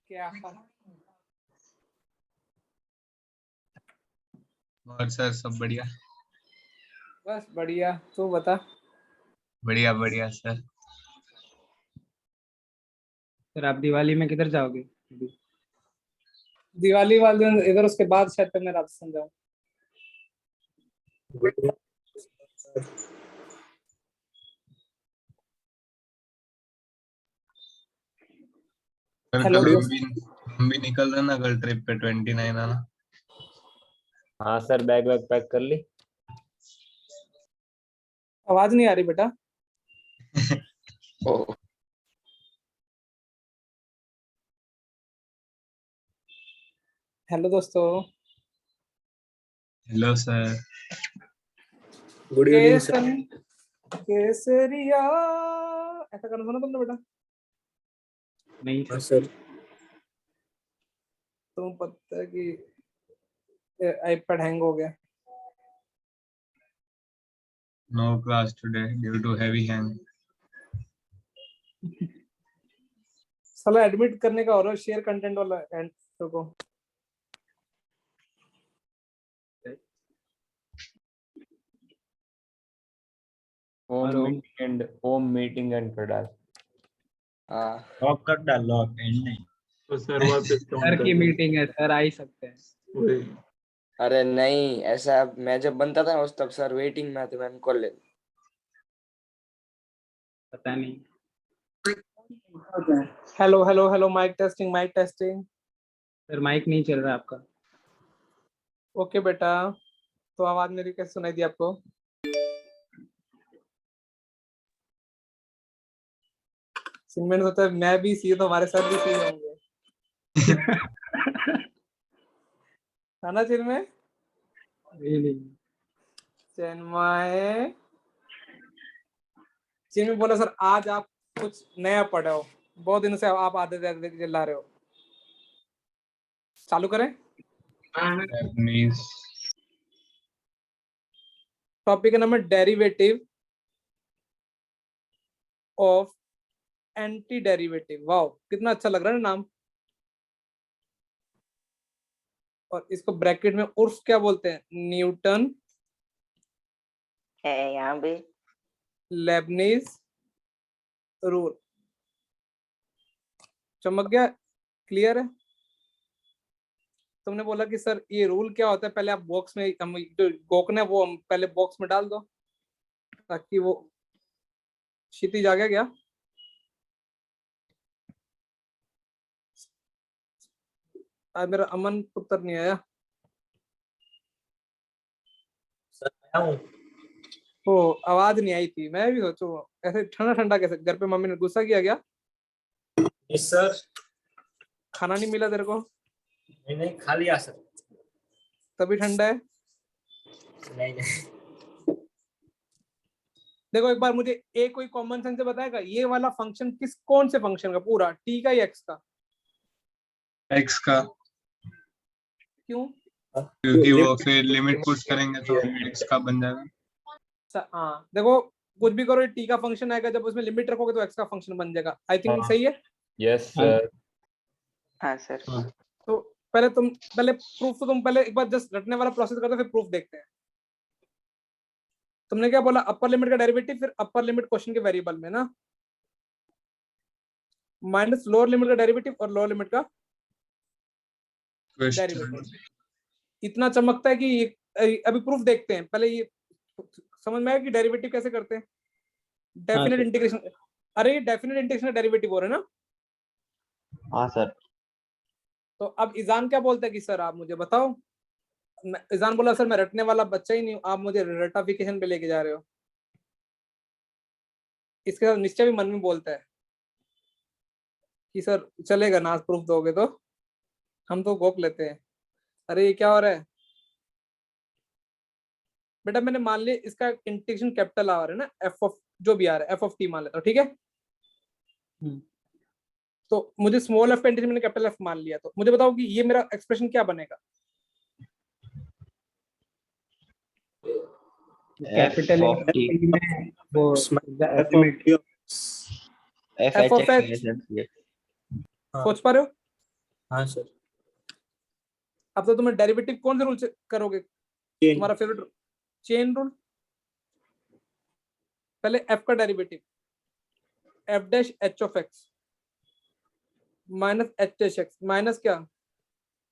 क्या? और सर सब बढ़िया? बस बढ़िया, तू बता। बढ़िया बढ़िया सर। सर आप दिवाली में किधर जाओगे? दिवाली वाले दिन इधर, उसके बाद शायद मैं राजस्थान जाऊँ। सर हेलो कल दोस्त। हम भी निकल रहे ना कल ट्रिप पे 29 आना। हाँ सर, बैग वैग पैक कर ली। आवाज नहीं आ रही बेटा। हेलो दोस्तों। Hello sir. Good evening sir. Kesariya, ऐसा गाना सुना तुमने बेटा? नहीं हाँ सर। सर। तुम पता है कि आईपैड हैंग हो गया। No class today due to heavy hang. साला एडमिट करने का हो रहा है, शेयर कंटेंट वाला एंड को। होम मीटिंग एंड कर डाल। हाँ लॉक कर डाल, लॉक एंड नहीं तो सर वापस सर की मीटिंग है, सर आ ही सकते हैं। वही। अरे नहीं, ऐसा मैं जब बनता था उस तब सर वेटिंग में थे, मैंने कॉल ले। पता नहीं। Hello hello hello, mic testing mic testing. Sir mic नहीं चल रहा आपका। ओके बेटा, तो आवाज मेरी कैसे सुनाई दी आपको? मैंने सोचा मैं भी सी तो हमारे साथ भी सी होंगे। है ना चिन्मय? नहीं। चिन्मय चिन्मय बोला सर आज आप कुछ नया पढ़े हो, बहुत दिनों से आप आधे चिल्ला रहे हो। चालू करें? टॉपिक का नाम है derivative of anti derivative. Wow, कितना अच्छा लग रहा है ना नाम। और इसको ब्रैकेट में उर्फ क्या बोलते हैं? न्यूटन है यहाँ भी। Lebanese rule. चमक गया? क्लियर है? तुमने बोला कि सर ये रूल क्या होता है, पहले आप बॉक्स में हम जो गोकने वो हम पहले बॉक्स में डाल दो ताकि वो क्षितिज आ गया क्या? आज मेरा अमन पुत्र नहीं आया। सर आया हूँ। ओ, आवाज नहीं आई थी, मैं भी सोचू ऐसे ठंडा ठंडा कैसे? घर पे मम्मी ने गुस्सा किया क्या? Yes sir. खाना नहीं मिला तेरे को? नहीं नहीं, खा लिया सर। तभी ठंडा है। नहीं नहीं। देखो एक बार मुझे एक कोई कॉमन सेंस से बताएगा ये वाला फंक्शन कौन से फंक्शन का, पूरा टी का या एक्स का? एक्स का। क्यों? क्योंकि वो फिर लिमिट पुश करेंगे तो एक्स का बन जाएगा। हाँ देखो, कुछ भी करो टी का फंक्शन आएगा, जब उसमें लिमिट रखोगे तो एक्स का फंक्शन बन जाएगा। आई थिंक सही है। Yes sir. हाँ सर। तो पहले प्रूफ तो तुम पहले एक बार जस्ट रटने वाला प्रोसेस करते फिर प्रूफ देखते हैं। तुमने क्या बोला? अपर लिमिट का डेरिवेटिव, फिर अपर लिमिट क्वेश्चन के वेरिएबल में ना, माइनस लोअर लिमिट का डेरिवेटिव और लोअर लिमिट का डेरिवेटिव। इतना चमकता है कि ये अभी प्रूफ देखते हैं। पहले ये समझ में आया कि डेरिवेटिव कैसे करते हैं? Definite integration. अरे ये डेफिनेट इंटीग्रेशन डेरिवेटिव हो रहा है ना? हाँ सर। तो अब ईजान क्या बोलता है कि सर आप मुझे बताओ। ईजान बोला सर मैं रटने वाला बच्चा ही नहीं हूं, आप मुझे रटाफिकेशन पे लेके जा रहे हो। इसके साथ निश्चय भी मन में बोलता है कि सर चलेगा ना, प्रूफ दोगे तो हम तो गोक लेते हैं। अरे ये क्या हो रहा है बेटा? मैंने मान लिया इसका इंटीग्रेशन कैपिटल आ रहा है ना, एफ ऑफ जो भी आ रहा है, एफ ऑफ टी मान लेता हूं, ठीक है? तो मुझे स्मॉल एफ का इंटीग्रेशन मैंने कैपिटल एफ मान लिया, तो मुझे बताओ कि ये मेरा एक्सप्रेशन क्या बनेगा? कैपिटल में वो एफ ऑफ एच। सोच पा रहे हो? हाँ सर। अब तो तुम्हें डेरिवेटिव कौन से रूल से करोगे? चेन। तुम्हारा फेवरेट चेन रूल। पहले f का derivative f dash h of x minus h dash x minus क्या?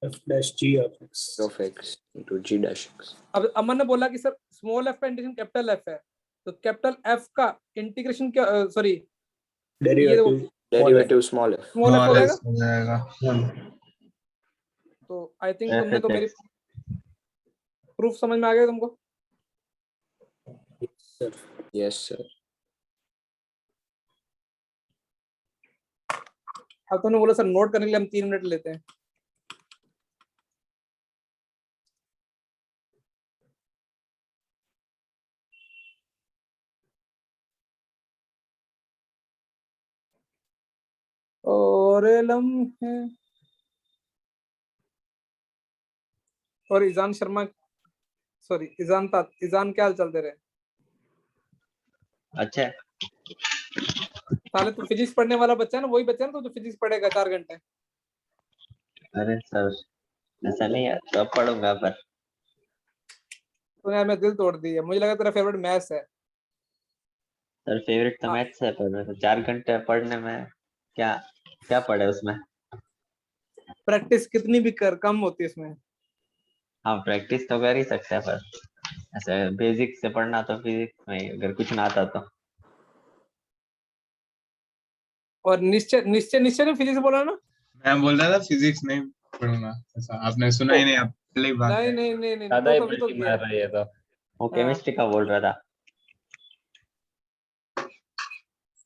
f dash g of x। of x into g dash x। अब अमन ने बोला कि सर स्मॉल f का इंटीग्रेशन कैपिटल f है, तो कैपिटल f का इंटीग्रेशन क्या, sorry derivative derivative small f। Small f हो स्मॉल जाएगा। हो जाएगा। तो आई थिंक तुमने तो मेरी प्रूफ समझ में आ गया तुमको। सर। Yes sir. अब तुमने बोला सर नोट करने के लिए हम 3 मिनट लेते हैं। और लम्हे और ईजान शर्मा, सॉरी ईजान ईजान क्या हाल चलते रहे? अच्छा। साले तू फिजिक्स पढ़ने वाला बच्चा है ना, वही बच्चा है ना तो फिजिक्स पढ़ेगा 4 घंटे। अरे सर ऐसा नहीं है, तो अब पढ़ूंगा पर तूने मैं दिल तोड़ दिया, मुझे लगा तेरा फेवरेट मैथ्स है। सर फेवरेट तो मैथ्स है, पर 4 घंटे पढ़ने में क्या क्या पढ़े उसमें। प्रैक्टिस कितनी भी कर कम होती है इसमें। हाँ प्रैक्टिस तो कर ही सकते हैं, पर ऐसे बेसिक से पढ़ना तो फिजिक्स में अगर कुछ ना आता तो। और निश्चय निश्चय निश्चय ने फिजिक्स बोला ना। मैं बोल रहा था फिजिक्स नहीं पढ़ूंगा, ऐसा आपने सुना ही नहीं, आप पहले ही भाग नहीं गए। नहीं नहीं नहीं ज्यादा ही तो कभी तो पलटी किया। मार रही है तो। वो केमिस्ट्री का बोल रहा था।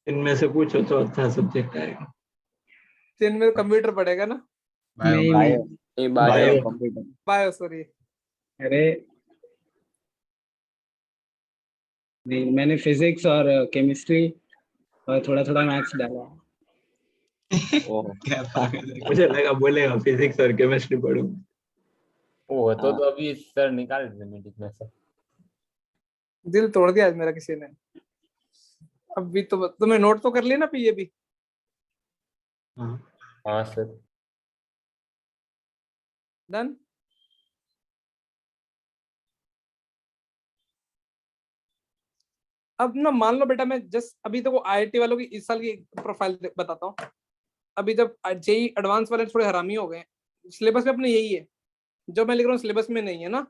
इनमें से पूछो तो अच्छा सब्जेक्ट आएगा। 3 में कंप्यूटर पढ़ेगा ना। बायो नहीं, बायो बायो नहीं bio bio. Computer. Bio sorry. अरे नहीं, मैंने फिजिक्स और केमिस्ट्री और थोड़ा थोड़ा मैथ्स डाला। ओह क्या पागल है। मुझे लगा बोलेगा फिजिक्स और केमिस्ट्री पढ़ूंगा। वो हाँ। तो अभी सर निकाल दे मीटिंग में से। दिल तोड़ दिया आज मेरा किसी ने। अभी तो तुम्हें नोट तो कर लिया ना पीए भी। हाँ सर। डन। अब ना मान लो बेटा, मैं जस्ट अभी तो आईआईटी वालों की इस साल की प्रोफाइल बताता हूँ। अभी जब जेई एडवांस वाले थोड़े हरामी हो गए, सिलेबस में अपने यही है जो मैं लिख रहा हूँ, सिलेबस में नहीं है ना,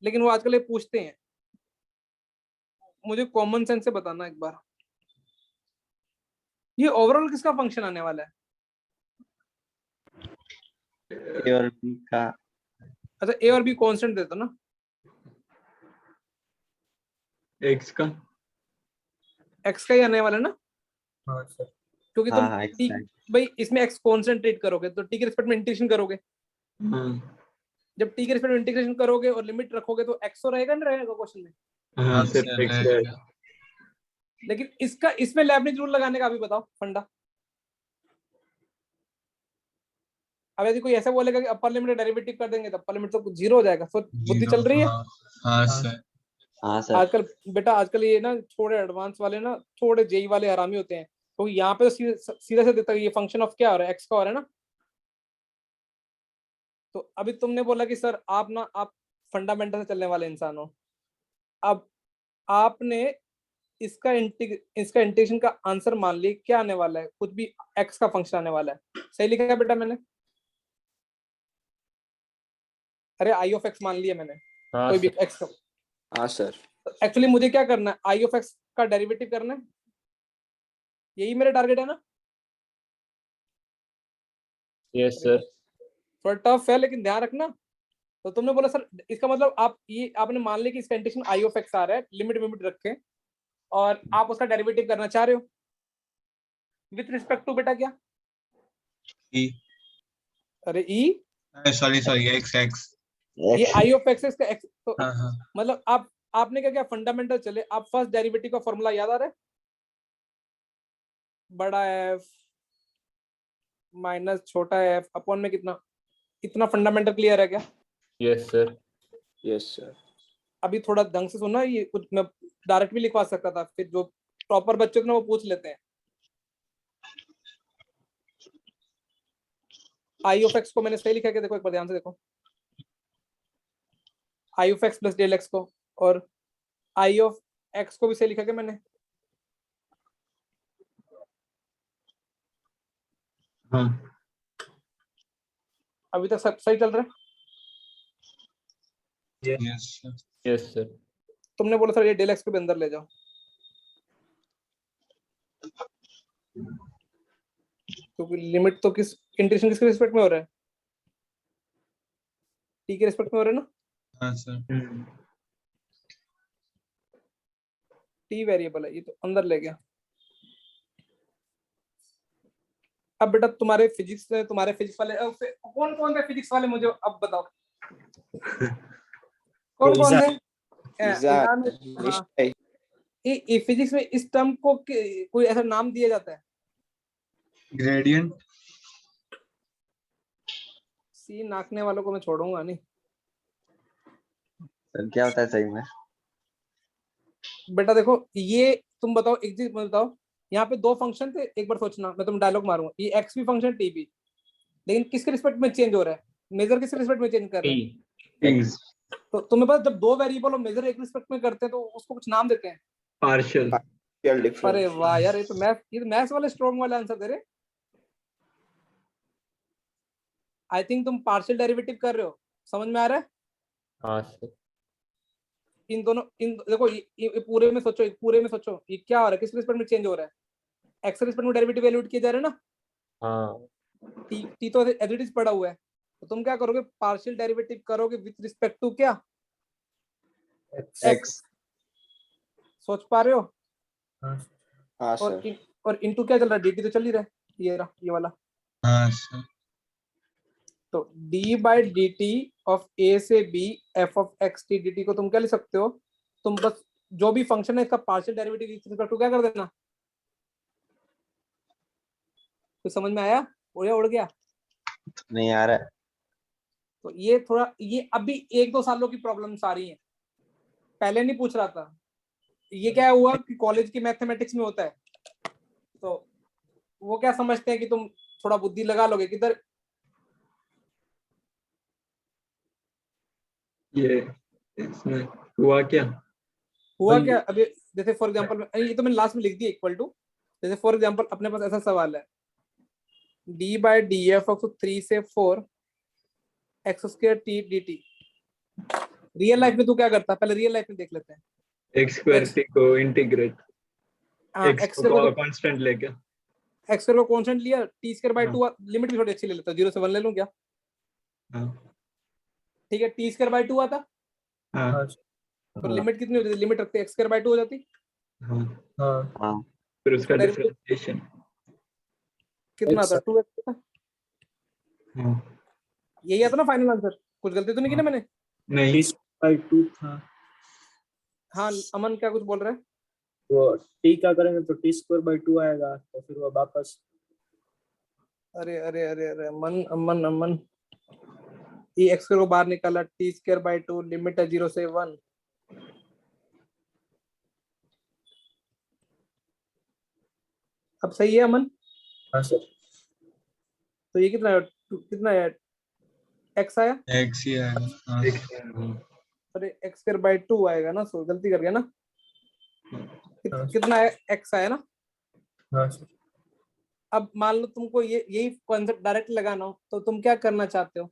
लेकिन वो आजकल ये पूछते हैं। मुझे कॉमन सेंस से बताना एक बार, ये ओवरऑल किसका फंक्शन आने वाला है? ए और बी का। अच्छा ए और बी कांस्टेंट देता ना, एक्स का एक्स का ही आने वाला है ना, हाँ सर। क्योंकि हाँ तुम हाँ टी भाई इसमें एक्स कॉन्सेंट्रेट करोगे तो टी के रिस्पेक्ट में इंटीग्रेशन करोगे। जब टी के रिस्पेक्ट में इंटीग्रेशन करोगे और लिमिट रखोगे तो एक्स तो रहेगा ना, रहेगा क्वेश्चन में। हाँ सर सर एक्स रहेगा। लेकिन इसका इसमें लेबनिज रूल लगाने का अभी बताओ फंडा। अब यदि कोई ऐसा बोलेगा कि अपर लिमिट डेरिवेटिव कर देंगे तो अपर लिमिट तो 0 हो जाएगा। तो बुद्धि जीरो, चल रही है हाँ हाँ सर। हाँ सर। आजकल बेटा। आजकल ये ना थोड़े एडवांस वाले ना, थोड़े जेई वाले हरामी होते हैं, तो यहाँ पे तो सीधा से देता है ये फंक्शन ऑफ क्या हो रहा है, एक्स का हो रहा है ना। तो अभी तुमने बोला कि सर आप ना आप फंडामेंटल से चलने वाले इंसान हो। अब आपने इसका इंटीग्रेशन का आंसर मान ली क्या आने वाला है, कुछ भी एक्स का फंक्शन आने वाला है। सही लिखा है बेटा मैंने? अरे आई ऑफ एक्स मान लिया मैंने, हाँ कोई भी सर। एक्स का। हाँ सर। एक्चुअली मुझे क्या करना है, आई ऑफ एक्स का डेरिवेटिव करना है, यही मेरा टारगेट है ना। Yes sir. थोड़ा टफ है लेकिन ध्यान रखना। तो तुमने बोला सर इसका मतलब आप ये आपने मान लिया कि इसका इंटीग्रेशन आई ऑफ एक्स आ रहा है, लिमिट लिमिट रखें, और आप उसका डेरिवेटिव करना चाह रहे हो विथ रिस्पेक्ट टू बेटा क्या? ई, अरे ई, सॉरी सॉरी एक्स एक्स। ये आई ऑफ एक्स इसका एक्स, तो हाँ हाँ मतलब आपने क्या क्या फंडामेंटल चले, आप फर्स्ट डेरिवेटिव का फॉर्मूला याद आ रहा है? बड़ा एफ माइनस छोटा एफ अपॉन में कितना, इतना फंडामेंटल क्लियर है क्या? Yes sir. Yes sir. अभी थोड़ा ढंग से सुनना, ये कुछ मैं डायरेक्ट भी लिखवा सकता था, फिर जो प्रॉपर बच्चे होते हैं वो पूछ लेते हैं। आई ऑफ एक्स को मैंने सही लिखा है, देखो एक बार ध्यान से देखो, I of x plus del x को, और आई ऑफ एक्स को भी सही लिखा है मैंने। हाँ अभी तक सब सही चल रहा है? Yes sir. Yes sir. तुमने बोला सर ये डेल एक्स को भी अंदर ले जाओ, क्योंकि लिमिट तो किस इंटीग्रेशन किसके रिस्पेक्ट में हो रहा है, टी के रिस्पेक्ट में हो रहा है ना, हाँ सर। टी वेरिएबल है, ये तो अंदर ले गया। अब बेटा तुम्हारे फिजिक्स वाले कौन कौन थे फिजिक्स वाले, मुझे अब बताओ कौन कौन थे? ईजान, हाँ। निश्चय, ये फिजिक्स में इस टर्म को कोई ऐसा नाम दिया जाता है? ग्रेडियंट। सी नाकने वालों को मैं छोड़ूंगा नहीं। सर क्या होता है सही में? बेटा देखो, ये तुम बताओ, एक चीज बताओ, यहाँ पे दो फंक्शन थे, एक बार सोचना, मैं तुम डायलॉग मारूंगा, ये एक्स भी फंक्शन टी भी, लेकिन किसके रिस्पेक्ट में चेंज हो रहा है, मेजर किसके रिस्पेक्ट में चेंज कर रहे हैं? टी। तो तुम्हें पता, जब दो वेरिएबल और मेजर एक रिस्पेक्ट में करते हैं तो उसको कुछ नाम देते हैं। पार्शियल। Partial difference. अरे वाह यार, ये तो मैथ्स वाले स्ट्रॉन्ग वाले आंसर दे रहे। आई थिंक तुम पार्शियल डेरिवेटिव कर रहे हो, समझ में आ रहा है? हाँ सर। इन दोनों देखो, ये पूरे में सोचो, ये क्या हो रहा है, किस रिस्पेक्ट में चेंज हो रहा है? एक्स रिस्पेक्ट में डेरिवेटिव वैल्यूएट किए जा रहे हैं ना। हाँ टी तो एज इट इज पड़ा हुआ है, तो तुम क्या करोगे, पार्शियल डेरिवेटिव करोगे विद रिस्पेक्ट टू क्या? एक्स। सोच पा रहे हो? हाँ सर। और इनटू क्या चल रहा है, dt तो चल ही रहा है, ये रहा, ये वाला। हाँ सर। तो d by D T of a से b f of x t dt को तुम क्या लिख सकते हो, तुम बस जो भी फंक्शन है इसका partial derivative with respect to क्या कर देना। कुछ समझ में आया? उड़ गया? नहीं आ रहा है। तो ये थोड़ा, ये अभी 1-2 सालों की प्रॉब्लम्स आ रही हैं, पहले नहीं पूछ रहा था। ये क्या हुआ कि कॉलेज की मैथमेटिक्स में होता है, तो वो क्या समझते हैं कि तुम थोड़ा बुद्धि लगा लोगे, किधर ये इसमें हुआ क्या? हुआ क्या। अभी जैसे फॉर एग्जांपल, ये तो मैंने लास्ट में लिख दिया इक्वल टू, जैसे फॉर एग्जांपल अपने पास ऐसा सवाल है, d by D F of 3 से 4 x square T D T. Real life में तू क्या करता है, पहले रियल लाइफ में देख लेते हैं। एक्स स्क्वायर टी को इंटीग्रेट, एक्स एक्स को कांस्टेंट लेके। एक्स स्क्वायर को कांस्टेंट लिया, टी स्क्वायर बाई 2, लिमिट भी थोड़ी अच्छी ले लेता, 0 से 1 ले लूं क्या? हाँ ठीक है, टी स्क्वायर बाई 2 आता, हाँ तो लिमिट कितनी हो जाती, लिमिट रखते एक्स स्क्वायर बाई 2 हो जाती, हाँ हाँ फिर उसका Derivative- डिफरेंशिएशन। कितना आता, 2x। हाँ यही आता ना फाइनल आंसर, कुछ गलती तो नहीं की ना मैंने? नहीं, बाई 2 था, हाँ अमन क्या कुछ बोल रहा है? वो टी का करेंगे तो टी स्क्वायर बाई 2 आएगा, तो फिर वो वापस। अरे अरे अरे अरे अमन अमन अमन, ये एक्स स्क्वायर को बाहर निकाला, टी स्क्वायर बाई 2, लिमिट है 0 से 1। अब सही है अमन? हाँ सर। तो ये कितना है, कितना है, एक्स आया, एक्स ही आएगा। हाँ अरे एक्स स्क्वायर बाई 2 आएगा ना, सो गलती कर गया ना। कितना है, एक्स आया ना। हाँ सर। अब मान लो तुमको यही कॉन्सेप्ट डायरेक्ट लगाना हो, तो तुम क्या करना चाहते हो,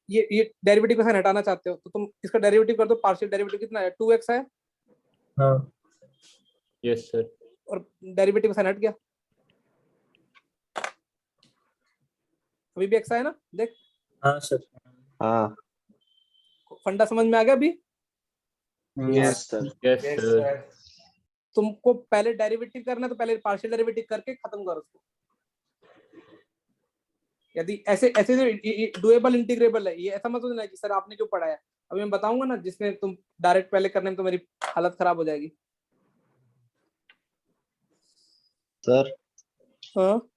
ये डेरिवेटिव का साइन हटाना चाहते हो, तो तुम इसका डेरिवेटिव कर दो, पार्शियल डेरिवेटिव कितना है, 2x है, हाँ यस सर। और डेरिवेटिव का साइन हट गया, अभी भी x आया ना, देख। हाँ सर। हाँ फंडा समझ में आ गया अभी? Yes sir. Yes sir. तुमको पहले डेरिवेटिव करना है, तो पहले पार्शियल डेरिवेटिव करके खत्म करो उसको। यदि ऐसे ऐसे डुएबल इंटीग्रेबल है, ये ऐसा मत सोचना कि सर आपने क्यों पढ़ाया, अभी मैं बताऊंगा ना, जिसमें तुम डायरेक्ट पहले करने में तो मेरी हालत खराब हो जाएगी। सर। हाँ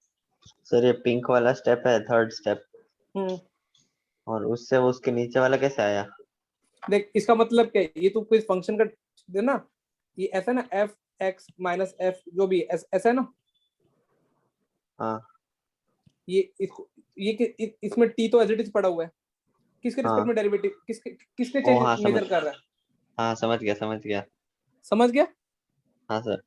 सर ये पिंक वाला स्टेप है, थर्ड स्टेप, हम्म, और उससे वो उसके नीचे वाला कैसे आया? देख इसका मतलब क्या है, ये तो कोई फंक्शन का देना, ये ऐसा ना, एफ एक्स माइनस एफ जो भी ऐसा है ना। हाँ ये इसमें टी तो एज इट इज पड़ा हुआ है, किसके हाँ। रिस्पेक्ट में डेरिवेटिव किसके ओ हाँ, चेंज मेजर समझ कर रहा है? हाँ समझ गया समझ गया? हाँ सर।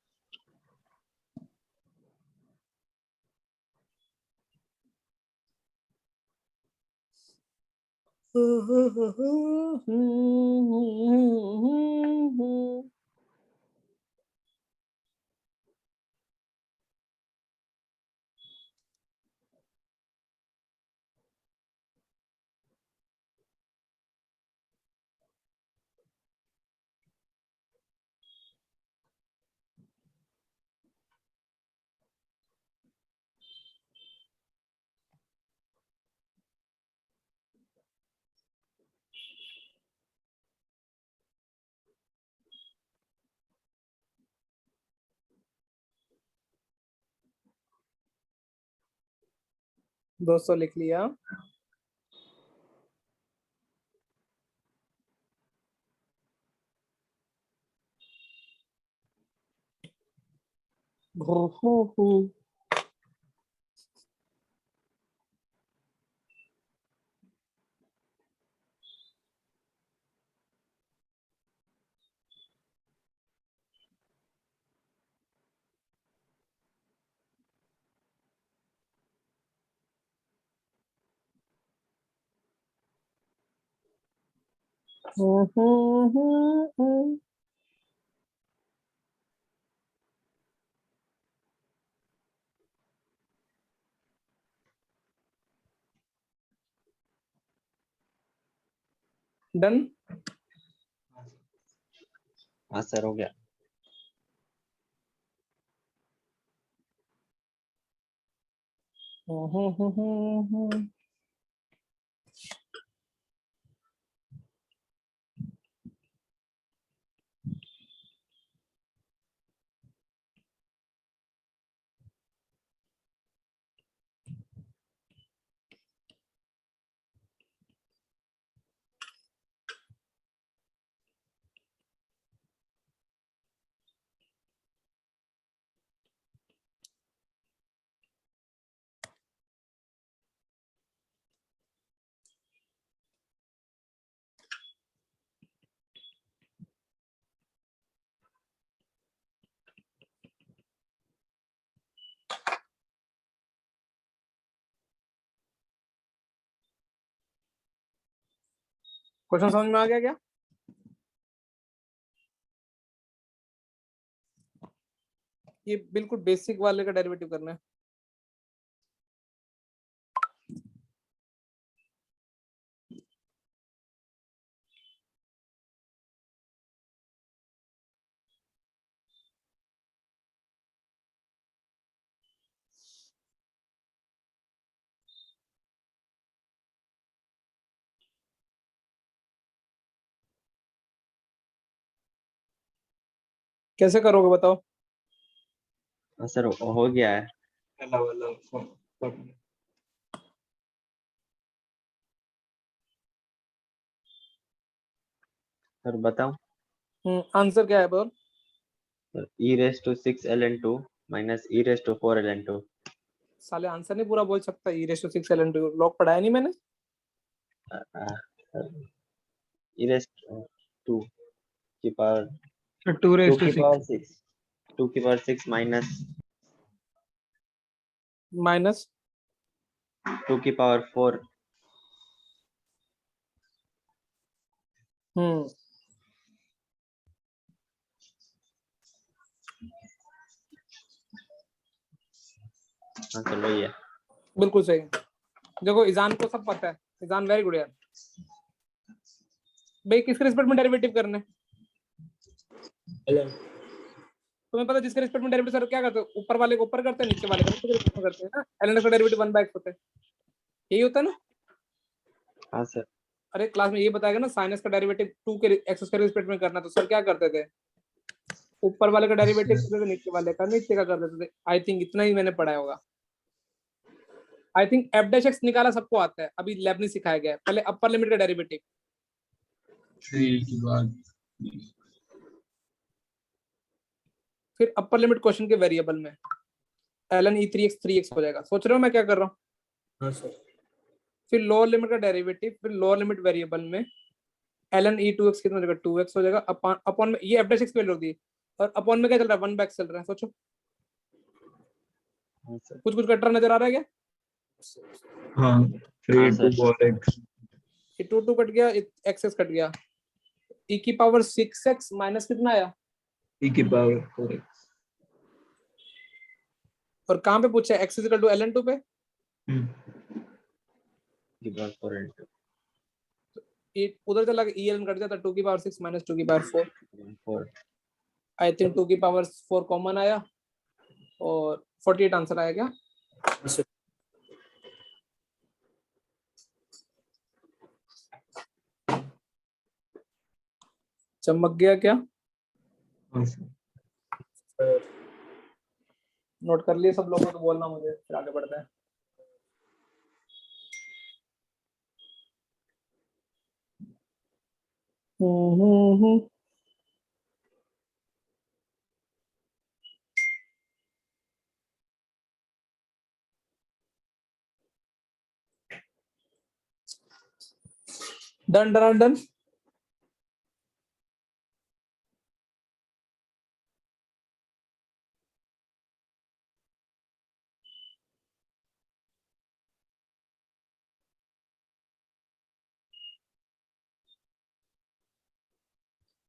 दोस्तों लिख लिया? डन? हाँ सर हो गया। क्वेश्चन समझ में आ गया क्या? ये बिल्कुल बेसिक वाले का डेरिवेटिव करना है। कैसे करोगे बताओ? हाँ सर हो गया है। सर बताओ। आंसर क्या है बोल? e raised to 6 ln2 minus e raised to 4 ln2। साले आंसर नहीं पूरा बोल सकता। e रेशो 6 ln2 लॉग पढ़ाया नहीं मैंने। e raised to की पावर 2 2 raised to की 6 पावर 6 2 की पावर 6 माइनस माइनस 2 की पावर 4। हाँ चलो वही है। बिल्कुल सही। देखो ईजान को सब पता है। ईजान वेरी गुड यार। भाई किसके रिस्पेक्ट में डेरिवेटिव करने हैं? ln तुम्हें पता है जिसके रिस्पेक्ट में डेरिवेटिव सर क्या करते हैं? ऊपर वाले को ऊपर करते हैं, नीचे वाले को नीचे रिस्पेक्ट में करते हैं ना। ln का डेरिवेटिव 1/x होता है। यही होता है ना? हाँ सर। अरे क्लास में ये बताएगा ना साइनस का डेरिवेटिव 2 के एक्स के रिस्पेक्ट में करना, तो सर क्या करते थे? ऊपर वाले का डेरिवेटिव करते थे, नीचे वाले का नीचे का कर देते थे। आई थिंक इतना ही मैंने पढ़ाया होगा। I think F dash x निकाला सबको आता है, अभी लैब नहीं सिखाया गया है। पहले अपर लिमिट का डेरिवेटिव 3 के बाद फिर अपर लिमिट क्वेश्चन के वेरिएबल में ln e 3x 3x हो जाएगा। सोच रहे हो मैं क्या कर रहा हूँ? हाँ सर। फिर लोअर लिमिट का डेरिवेटिव, फिर लोअर लिमिट वेरिएबल में ln e2x कितना हो जाएगा, 2x हो जाएगा, अपॉन में ये f(x) की वैल्यू होती है, और अपॉन में क्या चल रहा है, 1/x चल रहा है। सोचो हाँ सर। कुछ कट रहा नजर आ रहा है क्या? हाँ हाँ 3 सर। 2 और x ये 2 कट गया, एक्स कट गया, e की पावर 6x माइनस कितना आया, e की पावर 4x। और कहाँ पे पूछा है, x इक्वल टू ln2 पे, की बात 4 into ये उधर चला गया, e ln कट जाता, 2 की पावर 6 माइनस 2 की पावर 4, 4। आई थिंक 2 की पावर 4 कॉमन आया, और 48 आंसर आया क्या? हाँ सर। चमक गया क्या? हाँ सर। नोट कर लिए सब लोगों को, तो बोलना मुझे, फिर आगे बढ़ते हैं। हम्म। Done done done.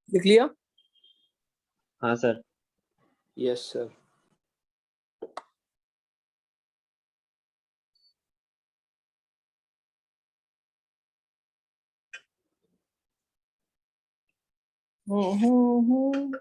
लिख लिया? हाँ सर। Yes sir. हम्म।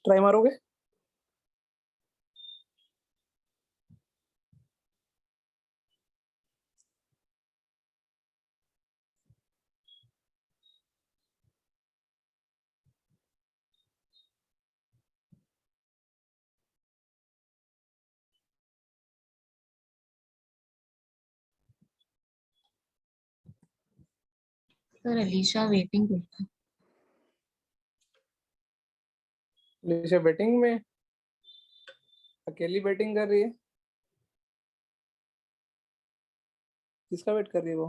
ट्राई मारोगे? सर अलीशा वेटिंग करता है। निशा बैटिंग में, अकेली बैटिंग कर रही है, किसका वेट कर रही है वो?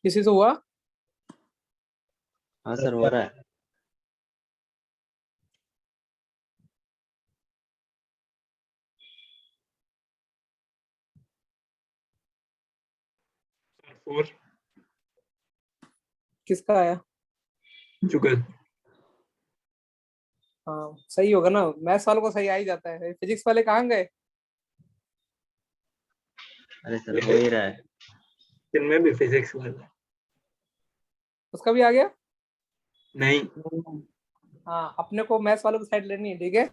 किसी से हुआ? हाँ सर हो रहा है। फोर किसका आया? जुगल। हाँ सही होगा ना, मैथ्स वालों को सही आ ही जाता है, फिजिक्स वाले कहाँ गए? अरे सर हो ही रहा है। इनमें भी फिजिक्स वाला उसका भी आ गया? नहीं। हाँ अपने को मैथ्स वालों की साइड लेनी है, ठीक है।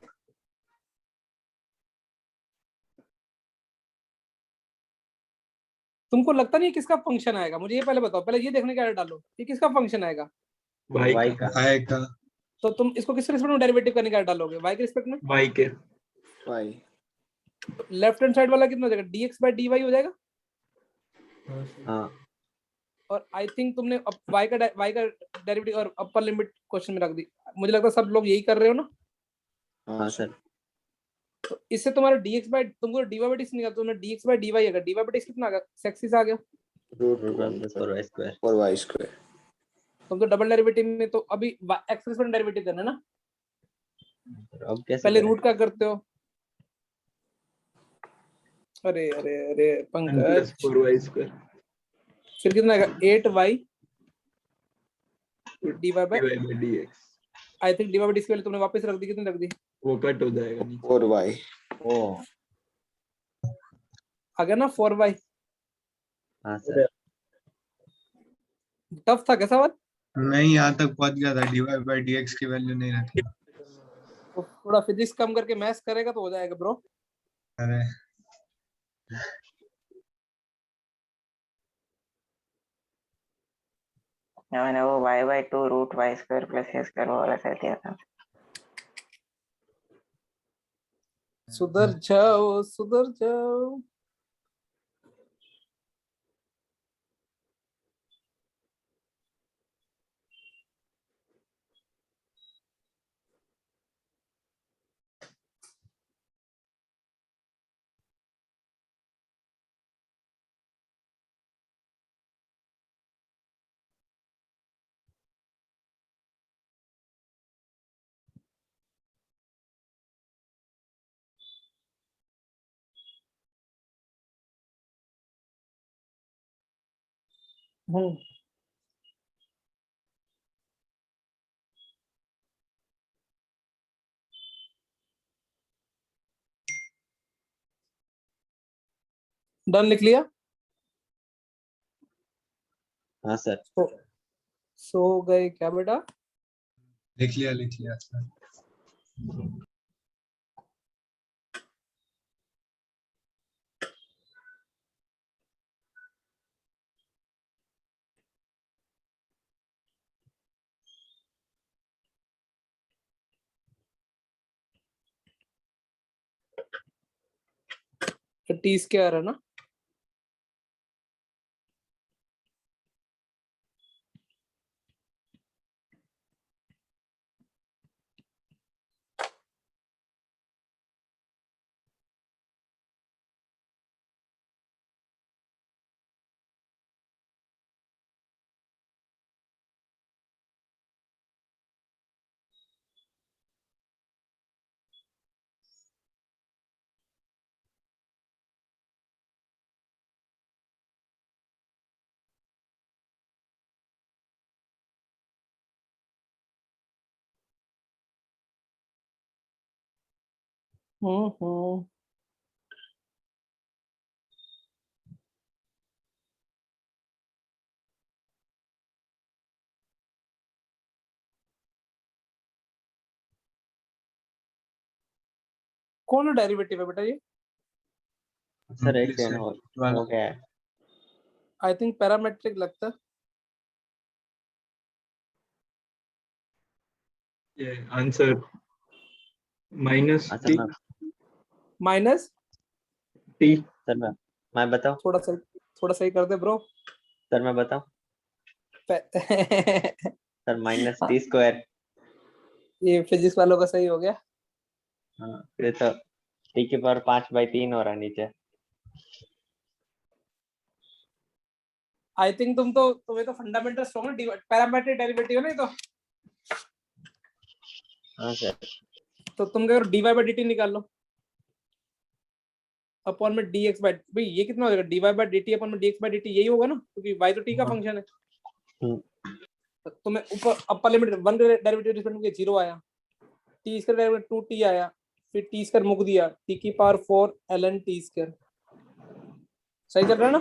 तुमको लगता नहीं है किसका फंक्शन आएगा? मुझे ये पहले बताओ, पहले ये देखने का डालो, ये किसका फंक्शन आएगा? वाई वाई का। का। आएगा। तो तुम इसको किस रिस्पेक्ट में डेरिवेटिव करने का डालोगे? y के रिस्पेक्ट में। वाई के। वाई। लेफ्ट हैंड साइड वाला कितना हो जाएगा, dx/dy हो जाएगा। हाँ और आई थिंक तुमने y का डेरिवेटिव और अपर लिमिट क्वेश्चन में रख दी, मुझे लगता है सब लोग यही कर रहे हो ना। हाँ सर। तो इससे तुम्हारा तुमको dy/dx नहीं आता, तुमने dx/dy आएगा, dy/dx कितना आ गया, x आ गया। Root root one plus 4y square. 4y square. तुम तो डबल डेरिवेटिव में तो अभी एक्स एक्सपोनेंट डेरिवेटिव देना ना, अब कैसे पहले करें? रूट का करते हो। अरे अरे अरे n Pankaj, plus 4y square फिर कितना आएगा 8y dy by, divided by dx। I think dy by D square तुमने वापस रख दी, कितनी रख दी? वो कट हो जाएगा नीचे। 4y। ओ आ गया ना 4y। हाँ सर। टफ था कैसा बात? नहीं, यहाँ तक पहुंच गया था, dy by dx की वैल्यू नहीं रखी। तो थोड़ा फिजिक्स कम करके मैथ्स करेगा तो हो जाएगा ब्रो। अरे मैंने वो y/2 root y square plus a square वो वाला कर दिया था। सुधर जाओ सुधर जाओ। डन लिख लिया। हाँ सर। सो गए क्या बेटा? लिख लिया सर। तो टी स्क्वायर है ना? हम्म। कौन डेरिवेटिव है बेटा ये? सर एक सेकंड हो गया है। आई थिंक पैरामेट्रिक लगता है। ये आंसर माइनस अच्छा टी। माइनस टी सर मैं बताऊं? थोड़ा सही कर दे ब्रो। सर मैं बताऊं? Sir minus T square. ये फिजिक्स वालों का सही हो गया। हाँ फिर तो टी की पावर 5/3 हो रहा नीचे। आई थिंक तुम्हें तो फंडामेंटल स्ट्रॉन्ग है, पैरामेट्रिक डेरिवेटिव है ना ये तो। हाँ सर। तो तुम क्या करो, dy बाय dt निकाल लो अपॉन में dx बाय, भाई ये कितना हो जाएगा, dy बाय dt अपॉन में dx बाय dt, यही होगा ना क्योंकि y तो t का फंक्शन है। तो तुम्हें ऊपर अपर लिमिट 1 का डेरिवेटिव रिस्पेक्ट में 0 आया, t स्क्वायर डेरिवेटिव 2t आया, फिर t स्क्वायर मुक दिया, t की पावर 4 ln t स्क्वायर। सही चल रहा है ना?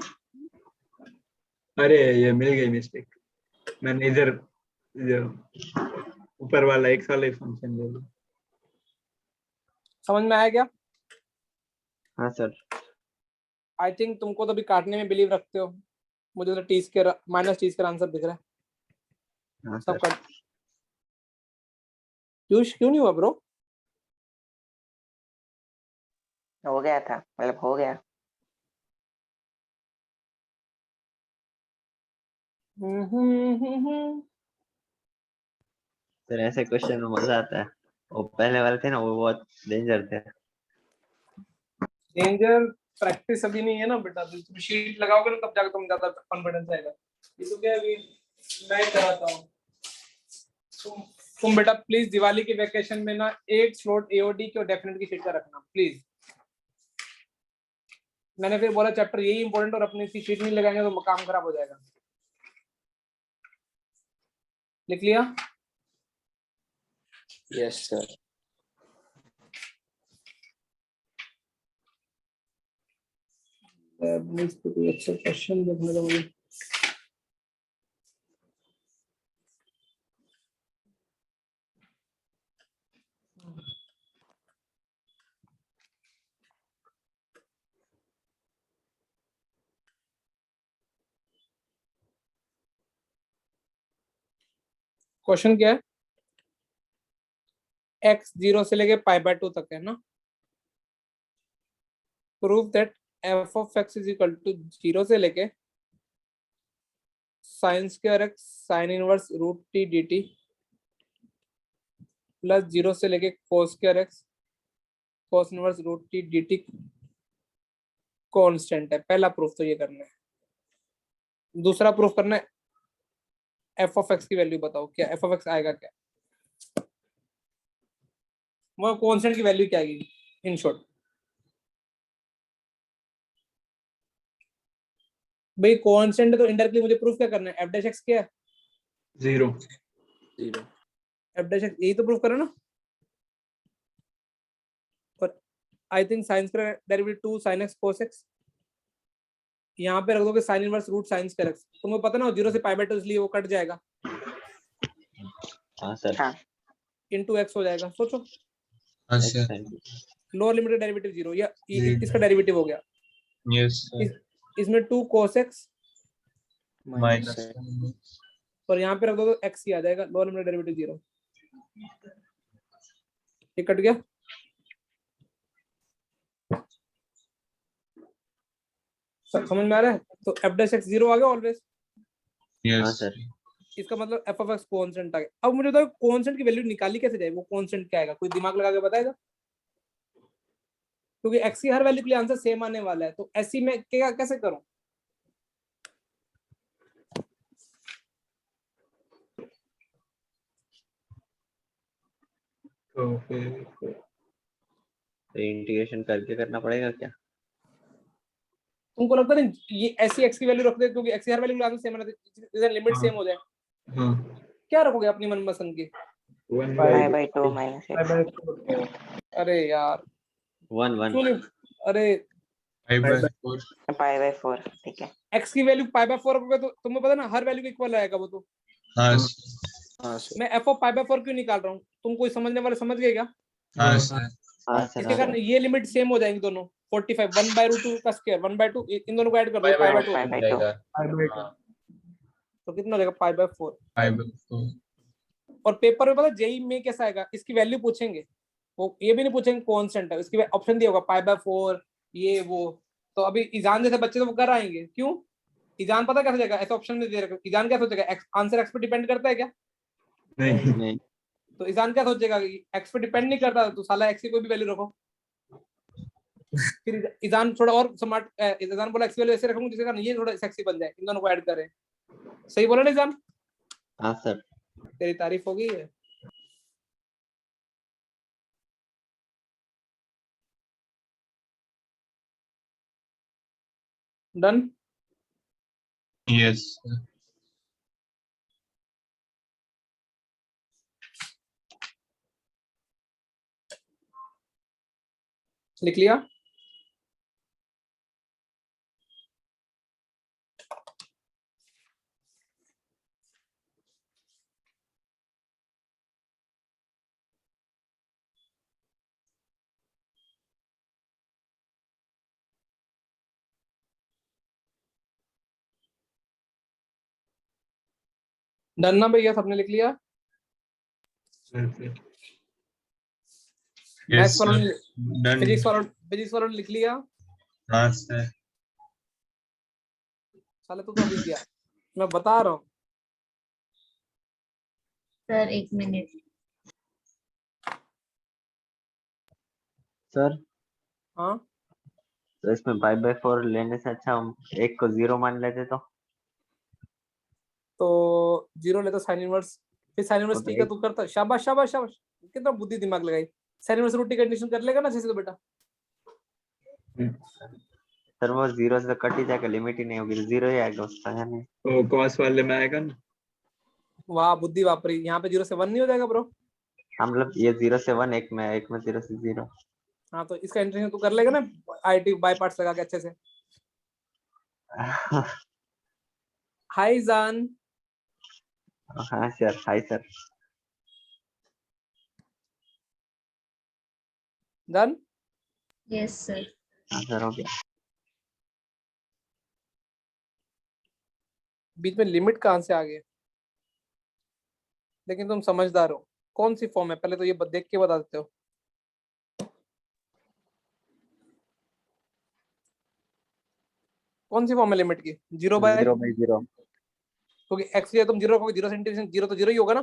अरे ये मिल गई मिस्टेक, मैंने इधर ऊपर वाला x वाला फंक्शन ले लिया। समझ में आया क्या? हाँ सर। आई थिंक तुमको तो भी काटने में बिलीव रखते हो, मुझे तो T square minus T square answer दिख रहा है। हाँ सब सर। काट क्यों नहीं हुआ ब्रो? हो गया था, मतलब हो गया। सर ऐसे क्वेश्चन में मजा आता है। वो पहले वाले थे ना वो बहुत डेंजर थे। डेंजर प्रैक्टिस अभी नहीं है ना बेटा, तो तुम शीट लगाओगे ना तब जाकर तुम ज्यादा कॉन्फिडेंस आएगा। ये तो क्या अभी मैं कराता हूँ। तुम बेटा प्लीज दिवाली के वेकेशन में ना एक स्लॉट एओडी की और डेफिनेट की शीट का रखना प्लीज। मैंने फिर बोला चैप्टर यही इंपॉर्टेंट और अपनी सी शीट नहीं लगाएंगे तो काम खराब हो जाएगा। लिख लिया? Yes sir. अच्छा क्वेश्चन देखने दो मुझे। क्वेश्चन क्या है? x 0 से लेके π/2 तक है ना। Prove that f of x is equal to 0 से लेके sin square x sin inverse root t dt plus 0 से लेके cos square x cos inverse root t dt constant है। पहला प्रूफ तो ये करना है। दूसरा प्रूफ करना है f of x की वैल्यू बताओ, क्या f of x आएगा क्या, वो कांस्टेंट की वैल्यू क्या आएगी इन शॉर्ट। भाई कांस्टेंट तो इनडायरेक्टली मुझे प्रूफ क्या करना है, f डैश x क्या है? 0। f डैश x यही तो प्रूफ करो ना। और I think sine square derivative 2 sin x cos x, यहाँ पे रख दोगे sine inverse root sine square x। तुमको पता ना 0 से π/2 इसलिए वो कट जाएगा। हाँ सर। हाँ। इनटू x हो जाएगा। सोचो हाँ X sir. sin lower limit derivative 0 या जी। इसका डेरिवेटिव हो गया। Yes sir. इसमें 2 cos x माइनस और यहाँ पे रख दो तो x ही आ जाएगा। लोअर लिमिट डेरिवेटिव 0, ये कट गया। समझ में आ रहा है? तो f डैश x 0 आ गया ऑलवेज। हाँ यस सर। इसका मतलब f of x कांस्टेंट आ गया। अब मुझे बताओ कांस्टेंट की वैल्यू निकाली कैसे जाए, वो कांस्टेंट क्या आएगा, कोई दिमाग लगा के बताएगा? क्योंकि x की हर वैल्यू के लिए आंसर सेम आने वाला है, तो ऐसी में क्या कैसे करूं? तो फिर तो इंटीग्रेशन करके करना पड़ेगा क्या? तुमको लगता नहीं ये ऐसी x की वैल्यू रख दे क्योंकि x की हर वैल्यू के लिए आंसर सेम आना चाहिए, लिमिट सेम हो जाए। हाँ क्या रखोगे अपनी मनपसंद की? 5/2 minus x। अरे यार 1 1 क्यों नहीं? अरे 5/4 5/4 ठीक है। x की वैल्यू π/4 रखोगे तो तुम्हें पता ना हर वैल्यू के इक्वल आएगा वो। तो हाँ हाँ सर। मैं f of π/4 क्यों निकाल रहा हूँ, तुम कोई समझने वाले समझ गए क्या? हाँ सर। हाँ सर। इसके कारण ये लिमिट सेम हो जाएंगी दोनों। 45 1/√2 का स्क्वायर 1/2 इन दोनों को ऐड कर दो π/2 5/2। तो कितना हो जाएगा π/4। 5/4 और पेपर में पता जेई में कैसा आएगा, इसकी वैल्यू पूछेंगे, वो ये भी नहीं पूछेंगे कांस्टेंट है, इसकी ऑप्शन दिया होगा π/4 ये वो। तो अभी ईजान जैसे बच्चे तो वो कर आएंगे। क्यों? ईजान पता कैसे जाएगा, ऐसे ऑप्शन में दे रखा। ईजान क्या सोचेगा, आंसर एक्स पे डिपेंड करता है क्या? नहीं। नहीं। तो ईजान क्या सोचेगा कि एक्स पे डिपेंड नहीं करता, तो साला एक्स की कोई भी वैल्यू रखो। फिर ईजान थोड़ा और स्मार्ट, ईजान बोला एक्स वैल्यू ऐसे रखूंगा जिससे कारण ये थोड़ा सेक्सी बन जाए, इन दोनों को ऐड करें। सही बोला ना ईजान? हाँ सर। तेरी तारीफ हो गई है। डन। Yes sir. लिख लिया? डन ना भैया, सबने लिख लिया? मैथ्स वालों ने, डन। फिजिक्स वालों ने लिख लिया? हाँ सर। साले तो अभी गया, मैं बता रहा हूँ। Sir 1 minute. सर हाँ तो इसमें 5/4 लेने से अच्छा हम एक को 0 मान लेते तो 0 ले तो साइन इनवर्स, फिर साइन इनवर्स तो टी का एक- तू करता, शाबाश शाबाश शाबाश, कितना बुद्धि दिमाग लगाई। Sine inverse root T condition कर लेगा ना जैसे तो बेटा। सर वो 0 से कट ही जाएगा, लिमिट ही नहीं होगी, तो 0 ही आएगा उसका, है नहीं। तो कॉस वाले में आएगा ना। वाह बुद्धि वापरी, यहाँ पे 0 से 1 नहीं हो जाएगा ब्रो। हाँ मतलब ये 0 से 1, एक में 0 से 0। हाँ तो इसका इंटीग्रेशन तू कर लेगा ना आईटी बाय पार्ट्स लगा के अच्छे से। हाय जान। हाँ sir, hi sir. Done. Yes sir. हाँ सर, हो गया। बीच में लिमिट कहाँ से आ गई, लेकिन तुम समझदार हो। कौन सी फॉर्म है पहले तो ये देख के बता देते हो। कौन सी फॉर्म है लिमिट की, 0/, 0/0। क्योंकि एक्स तुम 0 रखोगे, 0 से इंटीग्रेशन 0 तो 0 ही होगा ना।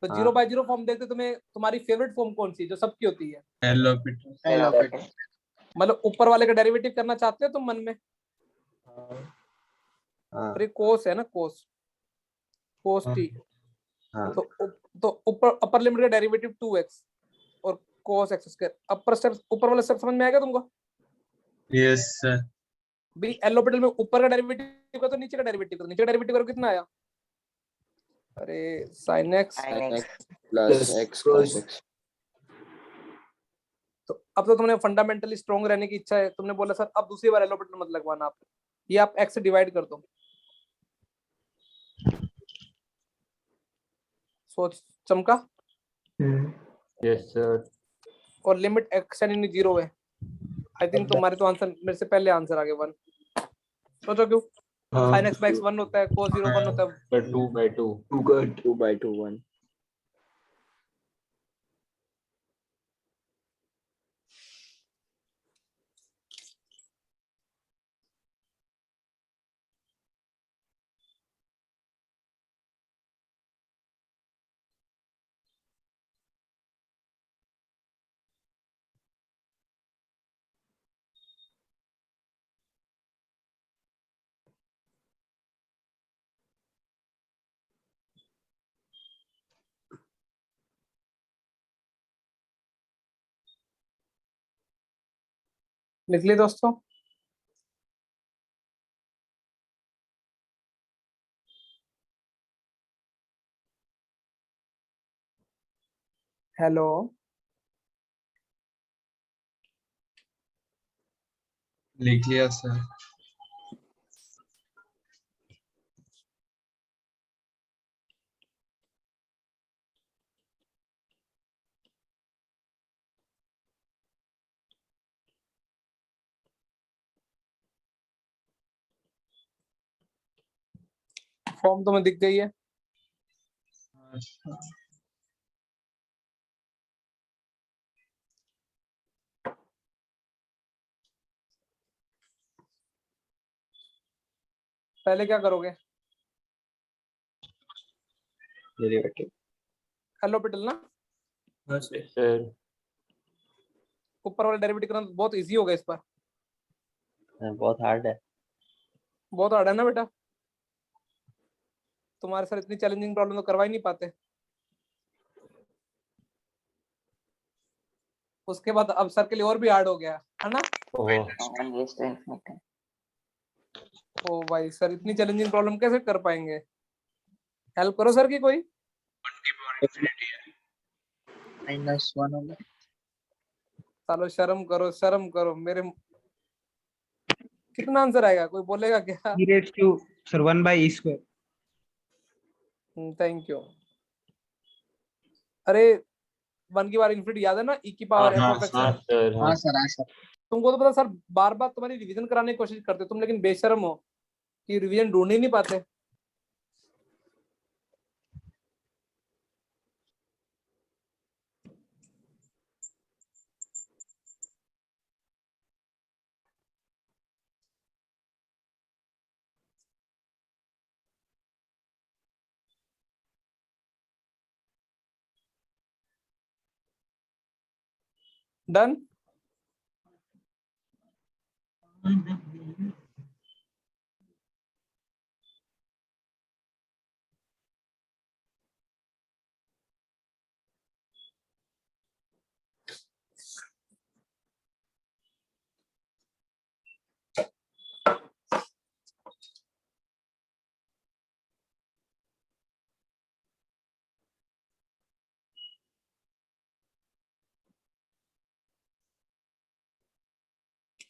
तो हाँ। 0/0 फॉर्म देखते तुम्हें तुम्हारी फेवरेट फॉर्म कौन सी है जो सबकी होती है। L orbital. L orbital. मतलब ऊपर वाले का डेरिवेटिव करना चाहते हो तुम मन में। हाँ और ये कोस है ना, कोस, कोस टी। हाँ तो ऊपर अपर लिमिट का डेरिवेटिव 2x और cos x²। अपर स्टेप, ऊपर वाला स्टेप समझ में आएगा तुमको। Yes sir. भी एल ऑर्बिटल में ऊपर का डेरिवेटिव का तो नीचे का डेरिवेटिव का, नीचे का डेरिवेटिव करो कितना आया। अरे sin x। sin x plus x cos x। तो अब तो तुमने फंडामेंटली स्ट्रॉन्ग रहने की इच्छा है, तुमने बोला सर अब दूसरी बार एल ऑर्बिटल मत लगवाना आप, ये आप x से डिवाइड कर दो। सोच चमका। Yes sir. और लिमिट x यानी 0 है। आई थिंक तुम्हारे तो आंसर मेरे से पहले आंसर आ गए 1। सोचो क्यों। sin x by x 1 होता है, cos 0 1 होता है। सर 2/2। 2/2 1। लिख लिए दोस्तों। हेलो। लिख लिया सर। फॉर्म तुम्हें दिख गई है। पहले क्या करोगे, डेरिवेटिव। एल ऑर्बिटल ना। सर ऊपर वाला डेरिवेटिव करना तो बहुत इजी होगा इस बार। बहुत हार्ड है। बहुत हार्ड है ना बेटा, तुम्हारे सर इतनी चैलेंजिंग प्रॉब्लम तो करवा ही नहीं पाते। उसके बाद अब सर के लिए और भी हार्ड हो गया है ना। ओह 1 raised to infinity। ओ भाई सर इतनी चैलेंजिंग प्रॉब्लम कैसे कर पाएंगे, हेल्प करो सर की कोई। -1 होगा। चलो शर्म करो मेरे। कितना आंसर आएगा कोई बोलेगा क्या। e raised to sir 1 by e square। Thank you. अरे 1 की बार इन्फिनिटी याद है ना, e की पावर हाँ, f(x) हाँ है। सर। हाँ हाँ सर। तुमको तो पता सर बार बार तुम्हारी रिवीजन कराने की कोशिश करते हो तुम, लेकिन बेशर्म हो कि रिवीजन ढूंढ ही नहीं पाते। डन।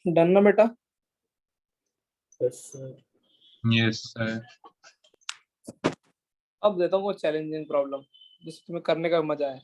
डन ना बेटा? Yes sir. Yes sir. अब देता हूँ वो चैलेंजिंग प्रॉब्लम जिससे तुम्हें करने का मजा है।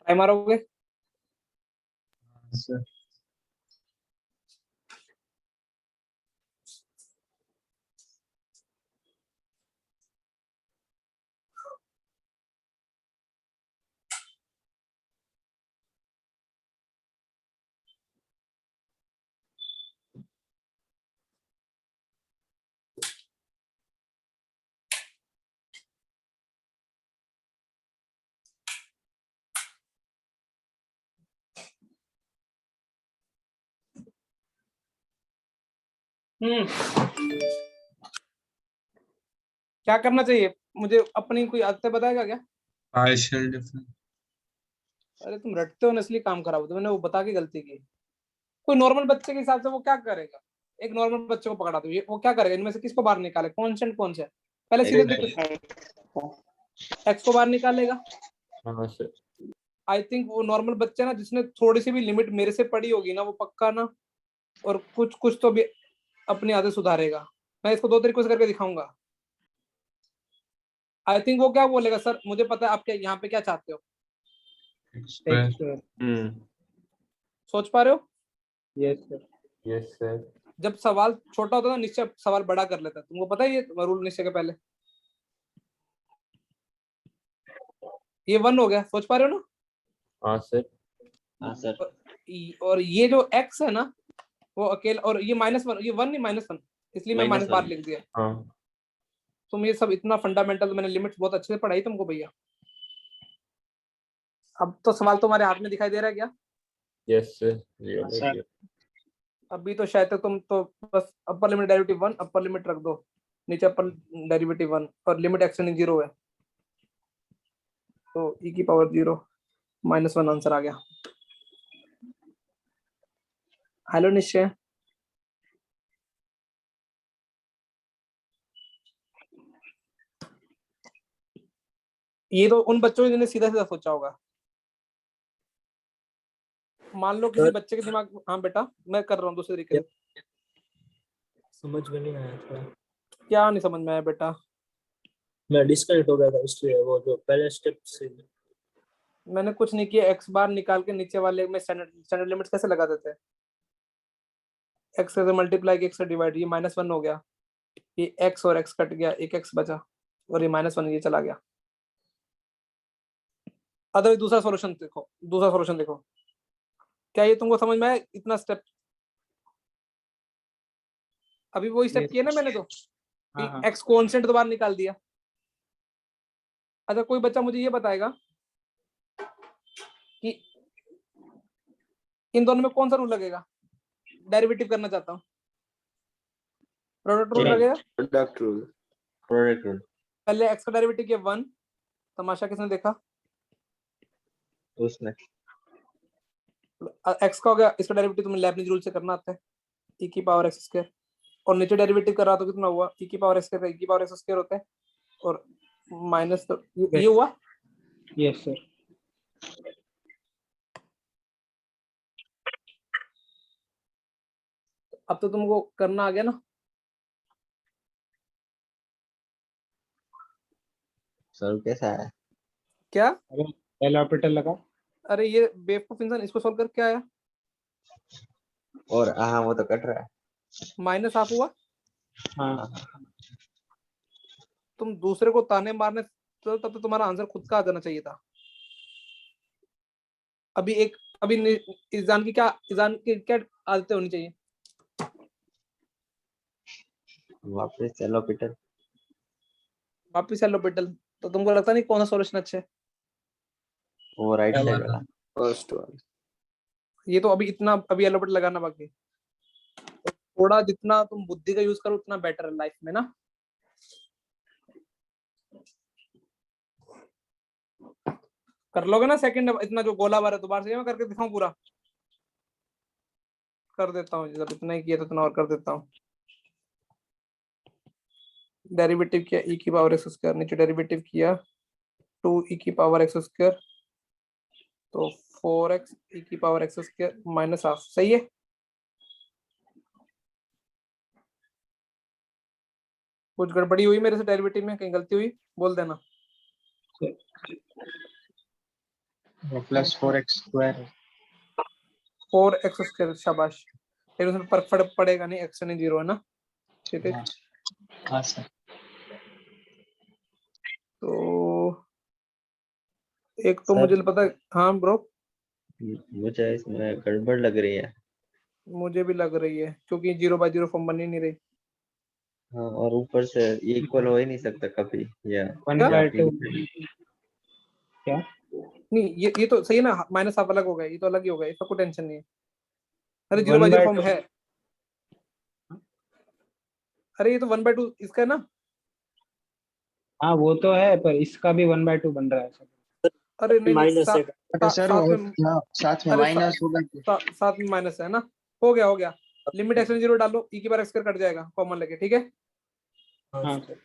ट्राई मारोगे? सर क्या करना चाहिए मुझे? अपनी कोई आदतें बताएगा क्या? Partial difference. अरे तुम रटते हो ना इसलिए काम खराब होता है। मैंने वो बता के गलती की। कोई नॉर्मल बच्चे के हिसाब से वो क्या करेगा? एक नॉर्मल बच्चे को पकड़ा दो, ये वो क्या करेगा? इनमें से किसको बाहर निकाले? कॉन्स्टेंट कौन सा है? पहले सीधे देखो, एक्स को बाहर निकालेगा। हाँ सर। आई थिंक वो नॉर्मल बच्चा ना जिसने थोड़ी सी भी लिमिट मेरे से पड़ी होगी ना, वो पक्का ना और कुछ कुछ तो भी अपनी आदत सुधारेगा। मैं इसको 2 तरीकों से करके दिखाऊंगा। आई थिंक वो क्या बोलेगा, सर मुझे पता है आप क्या यहाँ पे क्या चाहते हो। स्क्वायर। सोच पा रहे हो? Yes sir. Yes sir. जब सवाल छोटा होता है ना, निश्चय सवाल बड़ा कर लेता है। तुमको पता है ये रूल निश्चय के पहले? ये 1 हो गया, सोच पा रहे हो ना? हाँ सर। हाँ सर। और ये जो x है ना वो अकेला, और ये -1, ये 1 नहीं -1, इसलिए मैं माइनस बार लिख दिया। हाँ तुम ये सब इतना फंडामेंटल, मैंने लिमिट्स बहुत अच्छे से पढ़ाई तुमको भैया। अब तो सवाल तुम्हारे हाथ में दिखाई दे रहा है क्या? Yes sir. अभी तो शायद तक तुम तो बस upper limit derivative 1 upper limit रख दो, नीचे अपर डेरिवेटिव 1 और लिमिट x 0 है तो e की पावर 0 -1 आंसर आ गया। हेलो निश्चय। ये तो उन बच्चों ने जिन्हें सीधा सीधा सोचा होगा। मान लो किसी बच्चे के दिमाग में, हाँ बेटा मैं कर रहा हूँ दूसरे तरीके से। समझ में नहीं आया था। क्या नहीं समझ में आया बेटा? मैं डिस्कनेक्ट हो गया था इसलिए वो जो पहले स्टेप से। मैंने कुछ नहीं किया, x बार निकाल के नीचे वाले में स्टैंडर्ड लिमिट्स कैसे लगा देते हैं? x से मल्टीप्लाई x से डिवाइड, ये -1 हो गया, ये x और x कट गया, एक x बचा और ये -1 ये चला गया। अदर दूसरा सॉल्यूशन देखो, दूसरा सॉल्यूशन देखो। क्या ये तुमको समझ में आया इतना स्टेप? अभी वो स्टेप किए ना मैंने तो, x कांस्टेंट दोबारा निकाल दिया। अच्छा कोई बच्चा मुझे ये बताएगा कि इन दोनों में कौन सा रूल लगेगा? डेरिवेटिव करना चाहता हूँ, प्रोडक्ट रूल लगेगा। Product rule. Product rule. पहले x का डेरिवेटिव किया 1, तमाशा किसने देखा? उसने। x का हो गया, इसका डेरिवेटिव तुम्हें लेबनिज रूल से करना आता है, e की पावर x स्क्वायर। और नीचे डेरिवेटिव कर रहा तो कितना हुआ? e की पावर x स्क्वायर, e की पावर x स्क्वायर होता है और माइनस तो ये हुआ। Yes sir. अब तो तुमको करना आ गया ना? सर कैसा है? क्या? पहला ऑपरेटर लगा। अरे ये बेवकूफ इंसान, इसको सॉल्व करके आया। और हाँ वो तो कट रहा है। -1/2 हुआ। हाँ तुम दूसरे को ताने मारने तो तब तो तुम्हारा आंसर खुद का आ जाना चाहिए था। अभी ईजान की क्या आदतें होनी चाहिए? वापस चलो पीटर। वापिस हेलो पिटल। तो तुमको लगता नहीं कौन सा सॉल्यूशन अच्छा है? वो राइट साइड वाला। First one. ये तो अभी येलो पिटल लगाना बाकी है। तो थोड़ा जितना तुम बुद्धि का यूज करो उतना बेटर है लाइफ में ना। कर लोगे ना सेकंड? इतना जो गोला बार है दोबारा से मैं करके दिखाऊं पूरा? कर देता हूँ, जब इतना ही किया तो इतना और कर देता हूँ। डेरिवेटिव किया e की पावर एक्स स्क्वायर, नीचे डेरिवेटिव किया 2 e की पावर एक्स स्क्वायर, तो 4x e की power x square minus half. सही है? कुछ गड़बड़ी हुई मेरे से डेरिवेटिव में? कहीं गलती हुई बोल देना। Plus 4x square 4x square, शाबाश। फिर उसमें फर्क पड़ेगा नहीं, x नहीं 0 है ना? ठीक है। हाँ सर। तो एक तो मुझे पता है। हाँ ब्रो, मुझे इसमें गड़बड़ लग रही है। मुझे भी लग रही है क्योंकि 0/0 फॉर्म बन ही नहीं रही। हाँ, और ऊपर से इक्वल हो ही नहीं सकता कभी। या 1/2 क्या? नहीं, ये तो सही है ना, माइनस हाफ अलग हो गया, ये तो अलग ही हो गया, इसका कोई टेंशन नहीं है। अरे 0/0 1/2 फॉर्म है। अरे ये तो 1/2 इसका है ना। हाँ वो तो है, पर इसका भी 1/2 बन रहा है सर। अरे नहीं माइनस है। साथ में अरे माइनस होगा। साथ में माइनस है ना। हो गया। लिमिट x 0 डालो, e की बार x कट जाएगा कॉमन लेके, ठीक है। हाँ सर।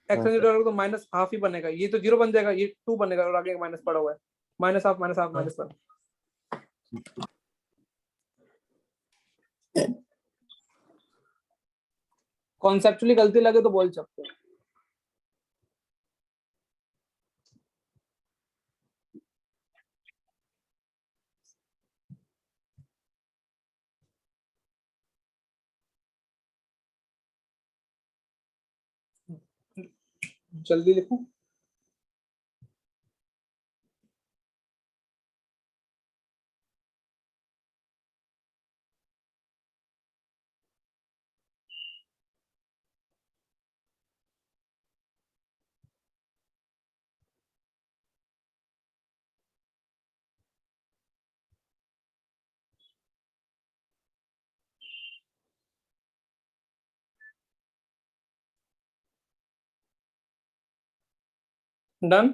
x 0 डालोगे तो माइनस हाफ ही बनेगा, ये तो 0 बन जाएगा, ये 2 बनेगा और आगे माइनस पड़ा हुआ है। Minus half minus 1। कॉन्सेप्चुअली गलती लगे तो बोल सकते हो। जल्दी लिखूं? डन।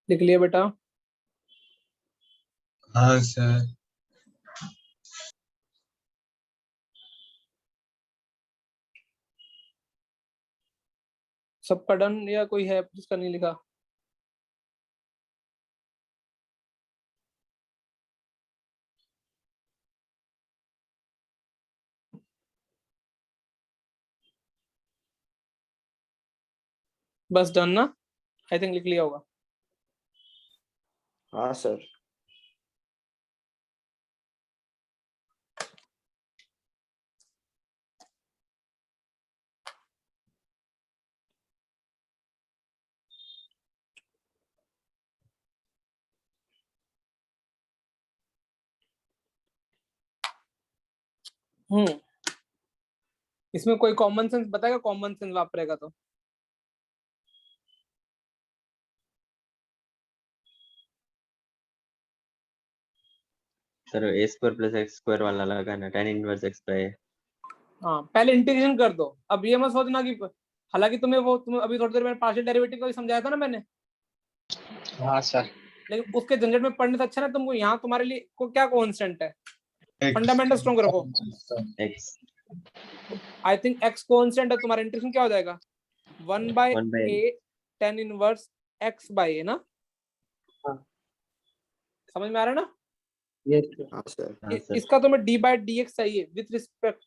लिख लिया बेटा? हाँ सर। सबका डन या कोई है जिसका नहीं लिखा? बस डन ना? आई थिंक लिख लिया होगा। हाँ सर। इसमें कोई कॉमन सेंस बताएगा? कॉमन सेंस वापरेगा तो sir a square plus x square वाला लगाना, tan इनवर्स x बाय। हाँ, पहले इंटीग्रेशन कर दो। अब ये मत सोचना कि, हालांकि तुम्हें अभी थोड़ी देर में पार्शियल डेरिवेटिव का भी समझाया था ना मैंने। हाँ सर। लेकिन उसके झंझट में पढ़ने से अच्छा ना तुमको यहाँ तुम्हारे लिए क्या कांस्टेंट है? फंडामेंटल स्ट्रॉन्ग रखो। x I think x constant है, तुम्हारा इंटीग्रेशन क्या हो जाएगा? 1/a tan inverse x by a ना। समझ में आ रहा है ना? Yes sir. हाँ सर। हाँ सर। इसका तुम्हें d/dx चाहिए विद रिस्पेक्ट।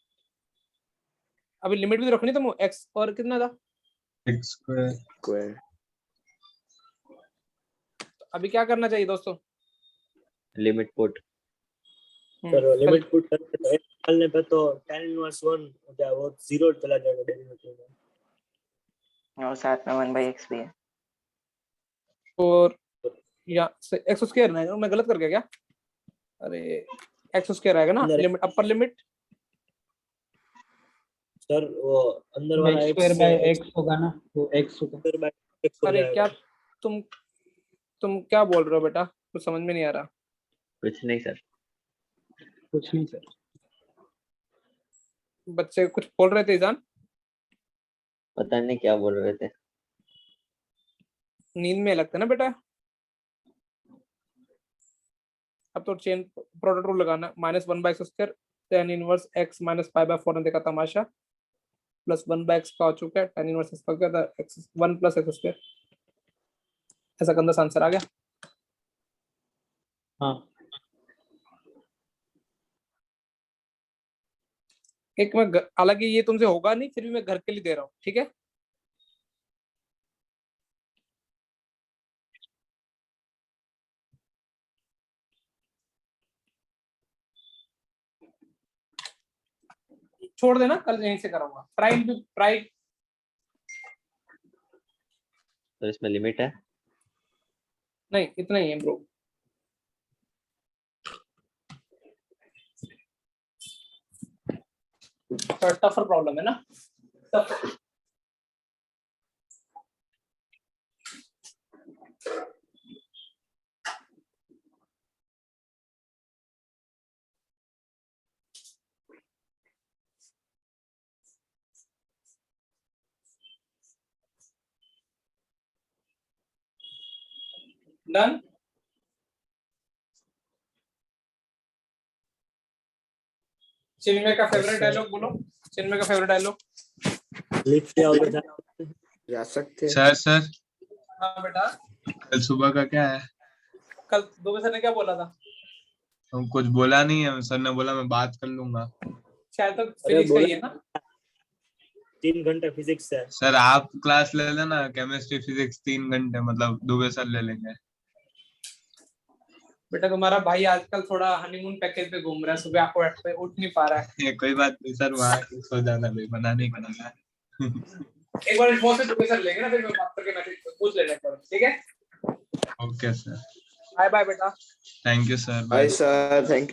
अभी लिमिट भी तो रखनी तुम x और कितना था? x square square. अभी क्या करना चाहिए दोस्तों? Limit put sir limit put करके तो एक निकालने पे तो tan इनवर्स 1 हो जाए, वो 0 चला जाएगा डेरिवेटिव में। और साथ में 1/x भी है। और या एक्स स्क्वायर ना, मैं गलत कर गया क्या? अरे एक्स स्क्वायर आएगा ना अंदर- लिमिट, अपर लिमिट। सर वो अंदर वाला x x square by x होगा ना, वो x होगा। स्क्वायर बाय x हो अरे जाएगा। क्या तुम क्या बोल रहे हो बेटा? कुछ समझ में नहीं आ रहा। कुछ नहीं सर। कुछ नहीं सर। बच्चे कुछ बोल रहे थे ईजान, पता नहीं क्या बोल रहे थे। नींद में लगता है ना बेटा। अब तो चेन प्रोडक्ट रूल लगाना, -1/x² tan इनवर्स x - π/4 ने देखा तमाशा, +1/x का हो चुका है, tan इनवर्स x का क्या था, x 1 + x²। ऐसा गंदा सा आंसर आ गया। हाँ एक मैं हालांकि ये तुमसे होगा नहीं, फिर भी मैं घर के लिए दे रहा हूँ, ठीक है? छोड़ देना, कल यहीं से कराऊंगा। ट्राई तो इसमें लिमिट है। नहीं, इतना ही है ब्रो। टफर प्रॉब्लम है ना। डन। चिन्मय का फेवरेट डायलॉग बोलो। चिन्मय का फेवरेट डायलॉग। लिख के आओगे जा सकते हैं। सर हाँ बेटा, कल सुबह का क्या है? कल दुबे सर ने क्या बोला था? तुम कुछ बोला नहीं है, सर ने बोला मैं बात कर लूंगा। शायद तो फिजिक्स का ही है ना। 3 घंटे फिजिक्स है। सर आप क्लास ले लेना, केमिस्ट्री फिजिक्स 3 घंटे, मतलब दुबे सर ले लेंगे। बेटा तुम्हारा भाई आजकल थोड़ा हनीमून पैकेज पे घूम रहा है, सुबह आपको उठ नहीं पा रहा है। ये कोई बात नहीं सर, वहाँ सो जाना भाई, मना नहीं करना। एक बार फोन से दुबे सर लेंगे ना, फिर मैं बात करके मैसेज पूछ लेना, ठीक है? ओके सर, बाय बाय बेटा। Thank you sir, bye sir, thank